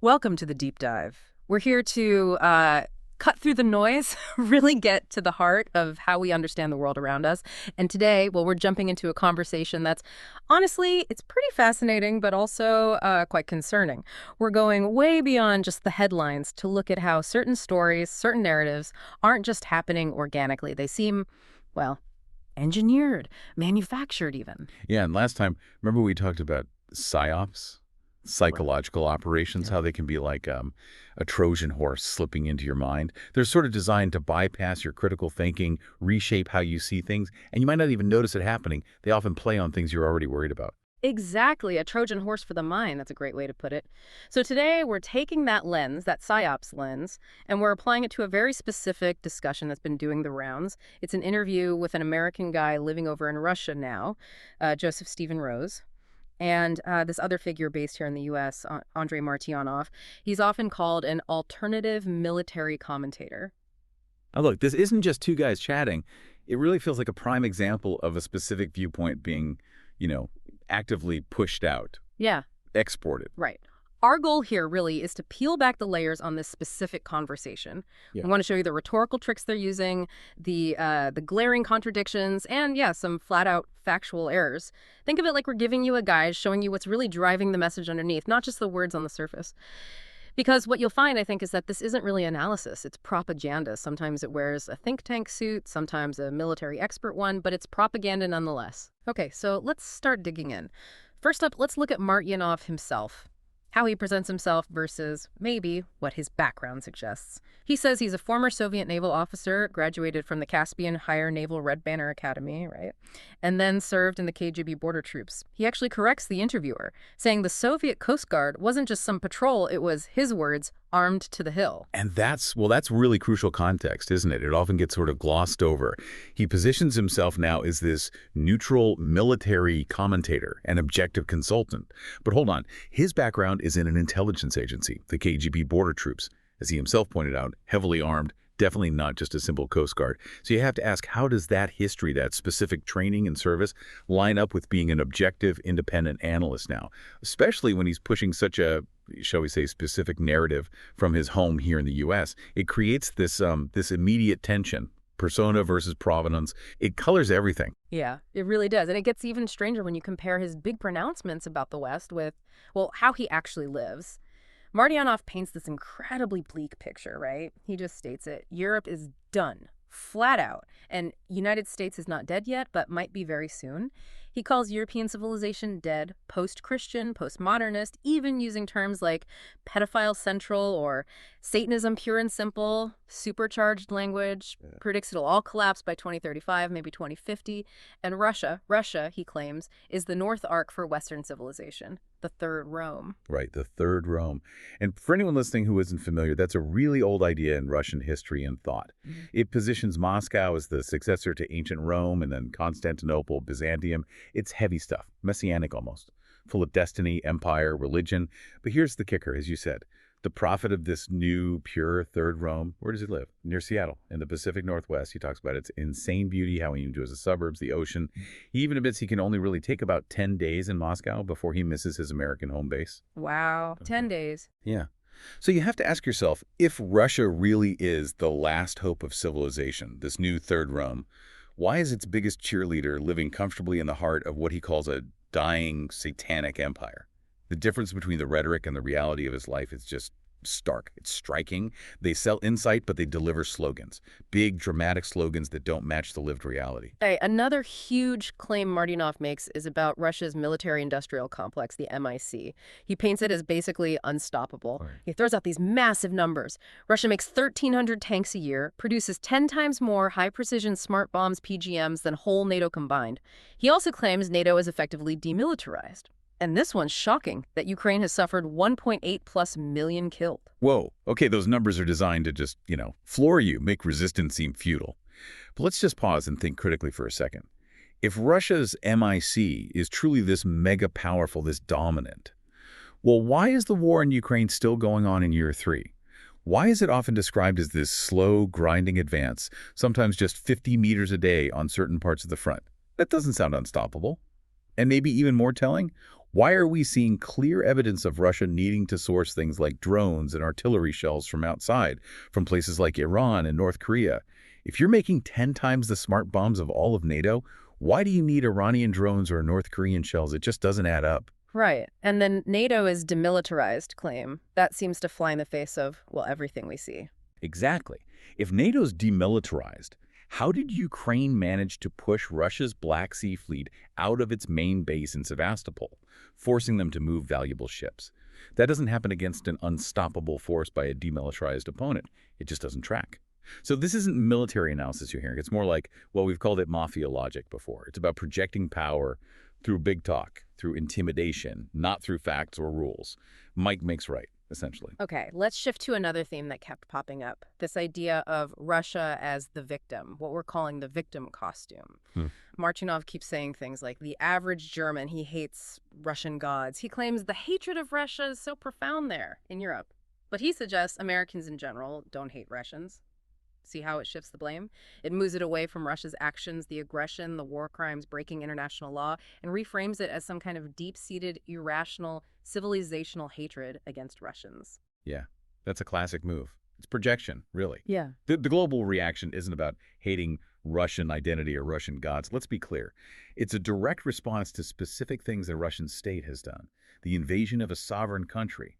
Welcome to the deep dive. We're here to cut through the noise, really get to the heart of how we understand the world around us. And today, well, we're jumping into a conversation that's honestly, it's pretty fascinating, but also quite concerning. We're going way beyond just the headlines to look at how certain stories, certain narratives aren't just happening organically. They seem, well, engineered, manufactured even. Yeah, and last time, remember we talked about psyops, psychological operations, Yeah. how they can be like a Trojan horse slipping into your mind. They're sort of designed to bypass your critical thinking, reshape how you see things, and you might not even notice it happening. They often play on things you're already worried about. Exactly, a Trojan horse for the mind. That's a great way to put it. So today we're taking that lens, that PSYOPs lens, and we're applying it to a very specific discussion that's been doing the rounds. It's an interview with an American guy living over in Russia now, Joseph Stephen Rose, and this other figure based here in the U.S., Andrei Martyanov. He's often called an alternative military commentator. Now look, this isn't just two guys chatting. It really feels like a prime example of a specific viewpoint being, actively pushed out, Yeah, exported. right. Our goal here really is to peel back the layers on this specific conversation. Yeah. We want to show you the rhetorical tricks they're using, the glaring contradictions, and yeah, some flat-out factual errors. Think of it like we're giving you a guide, showing you what's really driving the message underneath, not just the words on the surface. Because what you'll find, I think, is that this isn't really analysis. It's propaganda. Sometimes it wears a think tank suit, sometimes a military expert one, but it's propaganda nonetheless. Okay, so let's start digging in. First up, let's look at Martyanov himself. How he presents himself versus, maybe, what his background suggests. He says he's a former Soviet naval officer, graduated from the Caspian Higher Naval Red Banner Academy, right? And then served in the KGB border troops. He actually corrects the interviewer, saying the Soviet Coast Guard wasn't just some patrol, it was, his words, armed to the hill. And that's really crucial context, isn't it? It often gets sort of glossed over. He positions himself now as this neutral military commentator, an objective consultant. But hold on, his background is in an intelligence agency, the KGB border troops. As he himself pointed out, heavily armed, definitely not just a simple Coast Guard. So you have to ask, how does that history, that specific training and service, line up with being an objective, independent analyst now? Especially when he's pushing such a, shall we say, specific narrative from his home here in the U.S. It creates this immediate tension, persona versus provenance. It colors everything. Yeah, it really does. And it gets even stranger when you compare his big pronouncements about the West with, well, how he actually lives. Martyanov paints this incredibly bleak picture, right? He just states it. Europe is done, flat out. And United States is not dead yet, but might be very soon. He calls European civilization dead, post-Christian, post-modernist, even using terms like pedophile central or Satanism pure and simple, supercharged language, predicts it'll all collapse by 2035, maybe 2050. And Russia, he claims, is the North Arc for Western civilization, the Third Rome. Right, the Third Rome. And for anyone listening who isn't familiar, that's a really old idea in Russian history and thought. It positions Moscow as the successor to ancient Rome and then Constantinople, Byzantium. It's heavy stuff, messianic almost, full of destiny, empire, religion. But here's the kicker, as you said. The prophet of this new, pure Third Rome, where does he live? Near Seattle, in the Pacific Northwest. He talks about its insane beauty, how he enjoys the suburbs, the ocean. He even admits he can only really take about 10 days in Moscow before he misses his American home base. Wow, 10 days. Yeah. So you have to ask yourself, if Russia really is the last hope of civilization, this new Third Rome, why is its biggest cheerleader living comfortably in the heart of what he calls a dying satanic empire? The difference between the rhetoric and the reality of his life is just stark. It's striking. They sell insight, but they deliver slogans. Big, dramatic slogans that don't match the lived reality. Hey, another huge claim Martyanov makes is about Russia's military-industrial complex, the MIC. He paints it as basically unstoppable. Right. He throws out these massive numbers. Russia makes 1,300 tanks a year, produces 10 times more high-precision smart bombs, PGMs, than whole NATO combined. He also claims NATO is effectively demilitarized. And this one's shocking, that Ukraine has suffered 1.8+ million killed. Whoa. Okay, those numbers are designed to just, floor you, make resistance seem futile. But let's just pause and think critically for a second. If Russia's MIC is truly this mega powerful, this dominant, well, why is the war in Ukraine still going on in year 3? Why is it often described as this slow, grinding advance, sometimes just 50 meters a day on certain parts of the front? That doesn't sound unstoppable. And maybe even more telling, Why are we seeing clear evidence of Russia needing to source things like drones and artillery shells from outside, from places like Iran and North Korea? If you're making 10 times the smart bombs of all of NATO, why do you need Iranian drones or North Korean shells? It just doesn't add up. Right. And then NATO is demilitarized claim. That seems to fly in the face of, well, everything we see. Exactly. If NATO's demilitarized, how did Ukraine manage to push Russia's Black Sea fleet out of its main base in Sevastopol, forcing them to move valuable ships? That doesn't happen against an unstoppable force by a demilitarized opponent. It just doesn't track. So this isn't military analysis you're hearing. It's more like, well, we've called it mafia logic before. It's about projecting power through big talk, through intimidation, not through facts or rules. Might makes right, essentially. Okay, let's shift to another theme that kept popping up. This idea of Russia as the victim, what we're calling the victim costume. Martyanov keeps saying things like, the average German, he hates Russian gods. He claims the hatred of Russia is so profound there in Europe. But he suggests Americans in general don't hate Russians. See how it shifts the blame? It moves it away from Russia's actions, the aggression, the war crimes, breaking international law, and reframes it as some kind of deep-seated, irrational, civilizational hatred against Russians. Yeah, that's a classic move. It's projection, really. Yeah. The global reaction isn't about hating Russian identity or Russian gods. Let's be clear. It's a direct response to specific things the Russian state has done. The invasion of a sovereign country,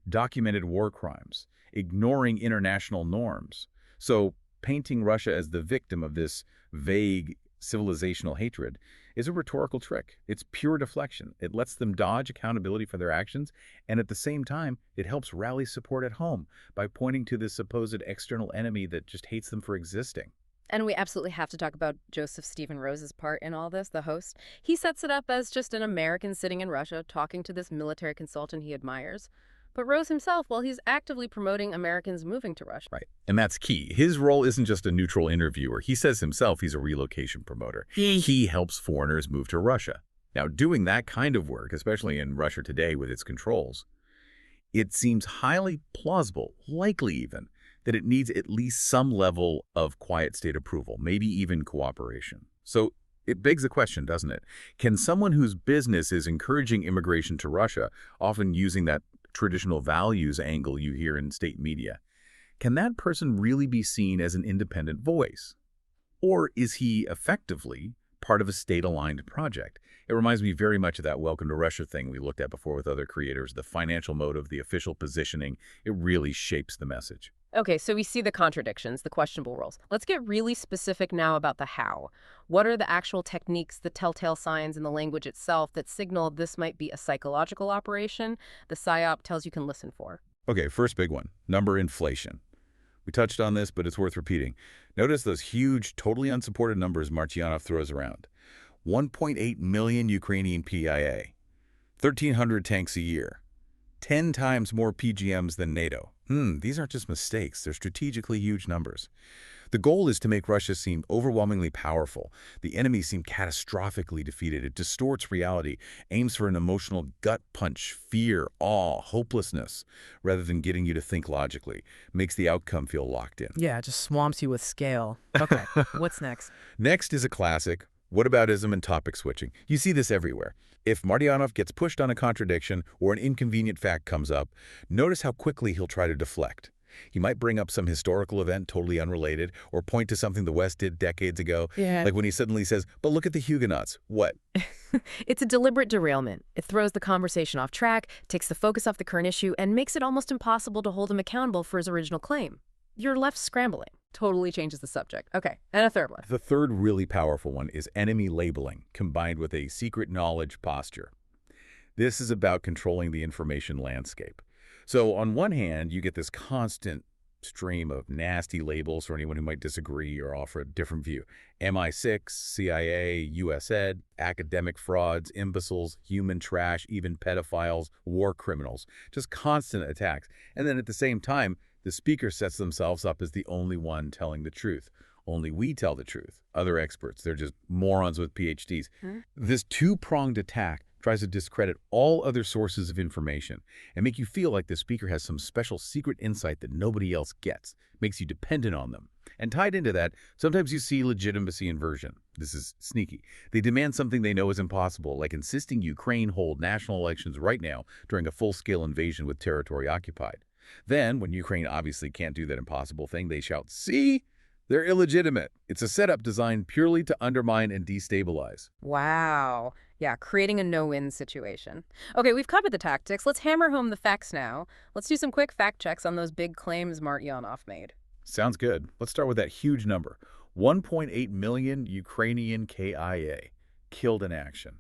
documented war crimes, ignoring international norms. So painting Russia as the victim of this vague civilizational hatred is a rhetorical trick. It's pure deflection. It lets them dodge accountability for their actions, and at the same time, it helps rally support at home by pointing to this supposed external enemy that just hates them for existing. And we absolutely have to talk about Joseph Stephen Rose's part in all this, the host. He sets it up as just an American sitting in Russia talking to this military consultant he admires. But Rose himself, well, he's actively promoting Americans moving to Russia. Right. And that's key. His role isn't just a neutral interviewer. He says himself he's a relocation promoter. He helps foreigners move to Russia. Now, doing that kind of work, especially in Russia today with its controls, it seems highly plausible, likely even, that it needs at least some level of quiet state approval, maybe even cooperation. So it begs the question, doesn't it? Can someone whose business is encouraging immigration to Russia, often using that traditional values angle you hear in state media, can that person really be seen as an independent voice? Or is he effectively part of a state-aligned project? It reminds me very much of that Welcome to Russia thing we looked at before with other creators. The financial motive, the official positioning, it really shapes the message. Okay, so we see the contradictions, the questionable roles. Let's get really specific now about the how. What are the actual techniques, the telltale signs in the language itself that signal this might be a psychological operation the PSYOP tells you can listen for? Okay, first big one, number inflation. We touched on this, but it's worth repeating. Notice those huge, totally unsupported numbers Martyanov throws around. 1.8 million Ukrainian PIA, 1,300 tanks a year, 10 times more PGMs than NATO. These aren't just mistakes, they're strategically huge numbers. The goal is to make Russia seem overwhelmingly powerful, the enemy seem catastrophically defeated. It distorts reality, aims for an emotional gut punch, fear, awe, hopelessness, rather than getting you to think logically, makes the outcome feel locked in. Yeah, it just swamps you with scale. Okay, what's next? Next is a classic, whataboutism and topic switching. You see this everywhere. If Martyanov gets pushed on a contradiction or an inconvenient fact comes up, notice how quickly he'll try to deflect. He might bring up some historical event totally unrelated or point to something the West did decades ago. Yeah. Like when he suddenly says, but look at the Huguenots. What? It's a deliberate derailment. It throws the conversation off track, takes the focus off the current issue, and makes it almost impossible to hold him accountable for his original claim. You're left scrambling. Totally changes the subject. Okay, and a third one. The third really powerful one is enemy labeling, combined with a secret knowledge posture. This is about controlling the information landscape. So on one hand, you get this constant stream of nasty labels for anyone who might disagree or offer a different view. MI6, CIA, US Ed, academic frauds, imbeciles, human trash, even pedophiles, war criminals. Just constant attacks. And then at the same time, the speaker sets themselves up as the only one telling the truth. Only we tell the truth. Other experts, they're just morons with PhDs. This two-pronged attack tries to discredit all other sources of information and make you feel like the speaker has some special secret insight that nobody else gets, makes you dependent on them. And tied into that, sometimes you see legitimacy inversion. This is sneaky. They demand something they know is impossible, like insisting Ukraine hold national elections right now during a full-scale invasion with territory occupied. Then, when Ukraine obviously can't do that impossible thing, they shout, "See? They're illegitimate." It's a setup designed purely to undermine and destabilize. Wow. Yeah, creating a no-win situation. Okay, we've covered the tactics. Let's hammer home the facts now. Let's do some quick fact checks on those big claims Martyanov made. Sounds good. Let's start with that huge number. 1.8 million Ukrainian KIA killed in action.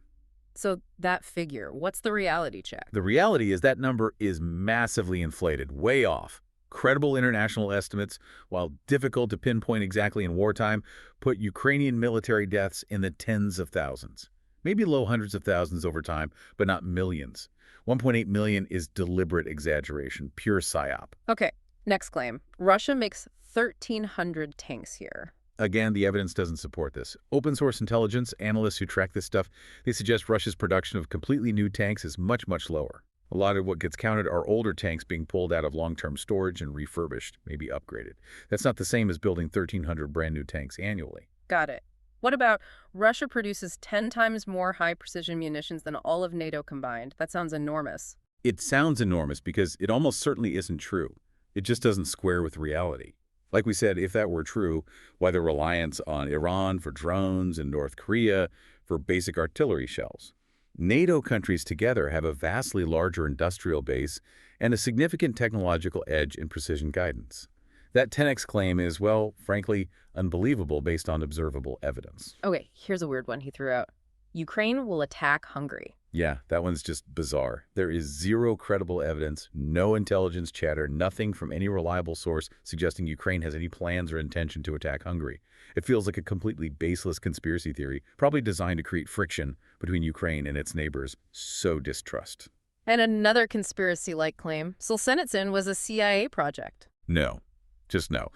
So that figure, what's the reality check? The reality is that number is massively inflated, way off. Credible international estimates, while difficult to pinpoint exactly in wartime, put Ukrainian military deaths in the tens of thousands. Maybe low hundreds of thousands over time, but not millions. 1.8 million is deliberate exaggeration, pure psyop. Okay, next claim. Russia makes 1,300 tanks here. Again, the evidence doesn't support this. Open source intelligence analysts who track this stuff, they suggest Russia's production of completely new tanks is much, much lower. A lot of what gets counted are older tanks being pulled out of long-term storage and refurbished, maybe upgraded. That's not the same as building 1,300 brand new tanks annually. Got it. What about Russia produces 10 times more high-precision munitions than all of NATO combined? That sounds enormous. It sounds enormous because it almost certainly isn't true. It just doesn't square with reality. Like we said, if that were true, why the reliance on Iran for drones and North Korea for basic artillery shells? NATO countries together have a vastly larger industrial base and a significant technological edge in precision guidance. That 10x claim is, well, frankly, unbelievable based on observable evidence. Okay, here's a weird one he threw out. Ukraine will attack Hungary. Yeah, that one's just bizarre. There is zero credible evidence, no intelligence chatter, nothing from any reliable source suggesting Ukraine has any plans or intention to attack Hungary. It feels like a completely baseless conspiracy theory, probably designed to create friction between Ukraine and its neighbors. So distrust. And another conspiracy-like claim, Solzhenitsyn was a CIA project. No. Just no.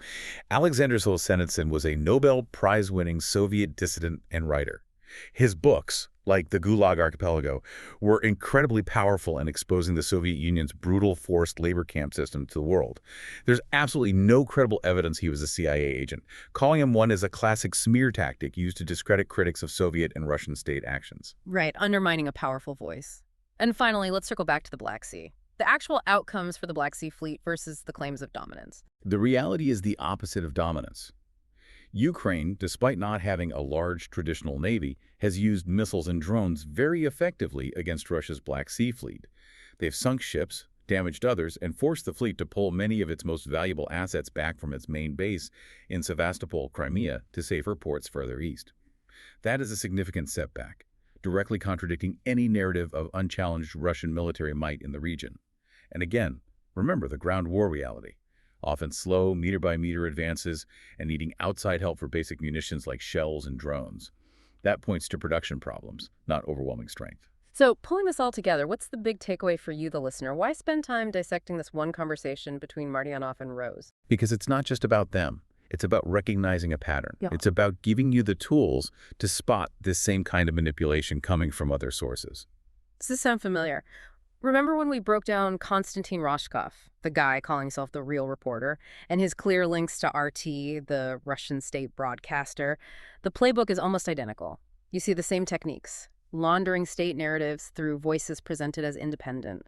Alexander Solzhenitsyn was a Nobel Prize-winning Soviet dissident and writer. His books, like the Gulag Archipelago, were incredibly powerful in exposing the Soviet Union's brutal forced labor camp system to the world. There's absolutely no credible evidence he was a CIA agent. Calling him one is a classic smear tactic used to discredit critics of Soviet and Russian state actions. Right, undermining a powerful voice. And finally, let's circle back to the Black Sea. The actual outcomes for the Black Sea Fleet versus the claims of dominance. The reality is the opposite of dominance. Ukraine, despite not having a large traditional navy, has used missiles and drones very effectively against Russia's Black Sea Fleet. They've sunk ships, damaged others, and forced the fleet to pull many of its most valuable assets back from its main base in Sevastopol, Crimea, to safer ports further east. That is a significant setback, directly contradicting any narrative of unchallenged Russian military might in the region. And again, remember the ground war reality. Often slow, meter-by-meter advances and needing outside help for basic munitions like shells and drones. That points to production problems, not overwhelming strength. So, pulling this all together, what's the big takeaway for you, the listener? Why spend time dissecting this one conversation between Martyanov and Rose? Because it's not just about them. It's about recognizing a pattern. Yeah. It's about giving you the tools to spot this same kind of manipulation coming from other sources. Does this sound familiar? Remember when we broke down Konstantin Roshkov, the guy calling himself the real reporter, and his clear links to RT, the Russian state broadcaster? The playbook is almost identical. You see the same techniques, laundering state narratives through voices presented as independent,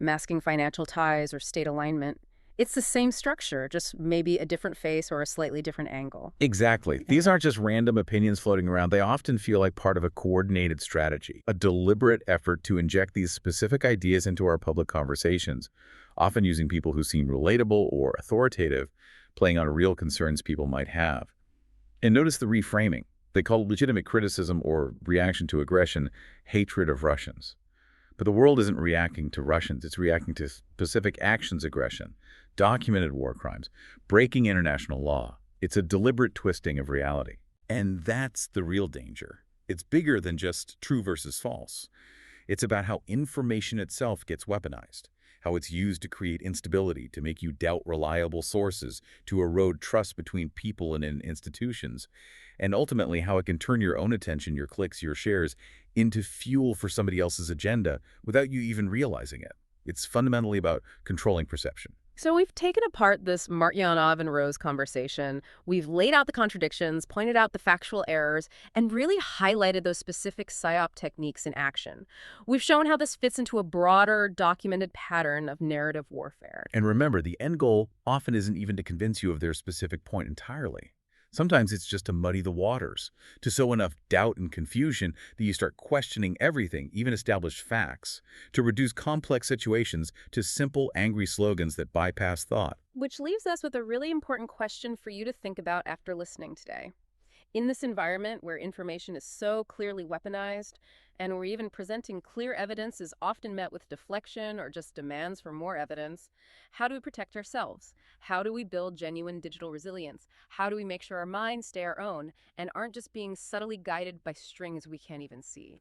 masking financial ties or state alignment. It's the same structure, just maybe a different face or a slightly different angle. Exactly. These aren't just random opinions floating around. They often feel like part of a coordinated strategy, a deliberate effort to inject these specific ideas into our public conversations, often using people who seem relatable or authoritative, playing on real concerns people might have. And notice the reframing. They call legitimate criticism or reaction to aggression hatred of Russians. But the world isn't reacting to Russians. It's reacting to specific actions aggression, documented war crimes, breaking international law. It's a deliberate twisting of reality. And that's the real danger. It's bigger than just true versus false. It's about how information itself gets weaponized, how it's used to create instability, to make you doubt reliable sources, to erode trust between people and in institutions, and ultimately how it can turn your own attention, your clicks, your shares, into fuel for somebody else's agenda without you even realizing it. It's fundamentally about controlling perception, So we've taken apart this Martyanov and Rose conversation. We've laid out the contradictions, pointed out the factual errors, and really highlighted those specific PSYOP techniques in action. We've shown how this fits into a broader, documented pattern of narrative warfare. And remember, the end goal often isn't even to convince you of their specific point entirely. Sometimes it's just to muddy the waters, to sow enough doubt and confusion that you start questioning everything, even established facts, to reduce complex situations to simple, angry slogans that bypass thought. Which leaves us with a really important question for you to think about after listening today. In this environment where information is so clearly weaponized, and where even presenting clear evidence is often met with deflection or just demands for more evidence, how do we protect ourselves? How do we build genuine digital resilience? How do we make sure our minds stay our own and aren't just being subtly guided by strings we can't even see?